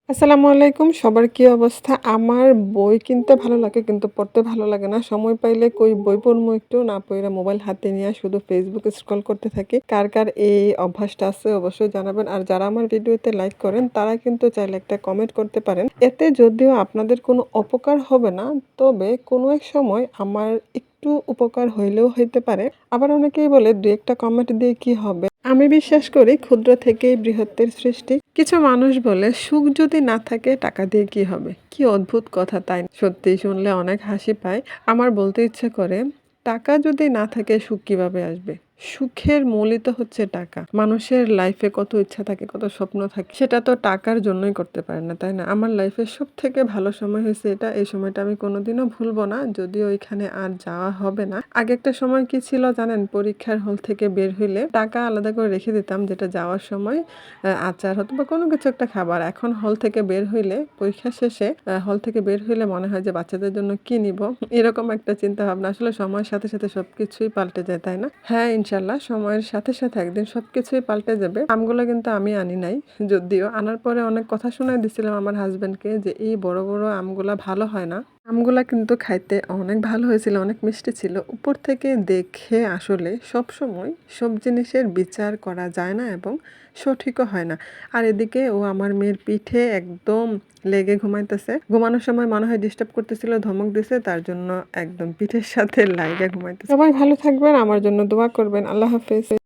আসসালামু আলাইকুম। সবার কি অবস্থা? আমার বই কিনতে ভালো লাগে কিন্তু পড়তে ভালো লাগে না। সময় পাইলে কই বই পড়মু একটু, না পইড়া মোবাইল হাতে নিয়া শুধু Facebook স্ক্রল করতে থাকি। কার এই অভ্যাসটা আছে অবশ্যই জানাবেন। আর যারা আমার ভিডিওতে লাইক করেন তারা কিন্তু চাইলে একটা কমেন্ট করতে পারেন। এতে যদিও আপনাদের কোনো অপকার হবে না, তবে কোনো এক সময় আমার একটু উপকার হইলেও হইতে পারে। আবার অনেকেই বলে ২-১ টা কমেন্ট দিয়ে কি হবে? আমি বিশ্বাস করি ক্ষুদ্র থেকেই বৃহত্তের সৃষ্টি। কিছু মানুষ বলে সুখ যদি না থাকে টাকা দিয়ে কি হবে? কি অদ্ভুত কথা, তাই না? সত্যিই শুনলে অনেক হাসি পায়। আমার বলতে ইচ্ছে করে, টাকা যদি না থাকে সুখ কিভাবে আসবে? সুখের মূলই তো হচ্ছে টাকা। মানুষের লাইফে কত ইচ্ছা থাকে, কত স্বপ্ন থাকে, সেটা তো টাকার জন্যই করতে পারে না, তাই না? আমার লাইফের সবথেকে ভালো সময় হয়েছে এটা। এই সময়টা আমি কোনোদিনও ভুলবো না, যদিও ওইখানে আর যাওয়া হবে না। আগে একটা সময় কি ছিল জানেন? পরীক্ষার হল থেকে বের হইলে টাকা আলাদা করে রেখে দিতাম, যেটা যাওয়ার সময় আচার হতো বা কোনো কিছু একটা খাবার। এখন হল থেকে বের হইলে, পরীক্ষা শেষে হল থেকে বের হইলে মনে হয় যে বাচ্চাদের জন্য কি নিবো? এরকম একটা চিন্তাভাবনা। আসলে সময়ের সাথে, সাথে সবকিছুই পাল্টে যায়, তাই না? হ্যাঁ, ইনশাআল্লাহ সময়ের সাথে, সাথে একদিন সবকিছুই পাল্টে যাবে। আমগুলো কিন্তু আমি আনি নাই। যদিও আনার পরে অনেক কথা শুনায় দিছিলাম আমার হাসব্যান্ডকে যে, "এই বড়, বড় আমগুলা ভালো হয় না।" আমগুলা কিন্তু খাইতে অনেক ভালো হয়েছিল, অনেক মিষ্টি ছিল। উপর থেকে দেখে আসলে সবসময় সব জিনিসের বিচার করা যায় না এবং সঠিকও হয় না। আর এদিকে ও আমার মেয়ের পিঠে একদম লেগে ঘুমাইতেছে। ঘুমানোর সময় মনে হয় ডিস্টার্ব করতেছিল, ধমক দিছে, তার জন্য একদম পিঠের সাথে লাইগা ঘুমাইতেছে। সবাই ভালো থাকবেন, আমার জন্য দোয়া করবেন। আল্লাহ হাফেজ।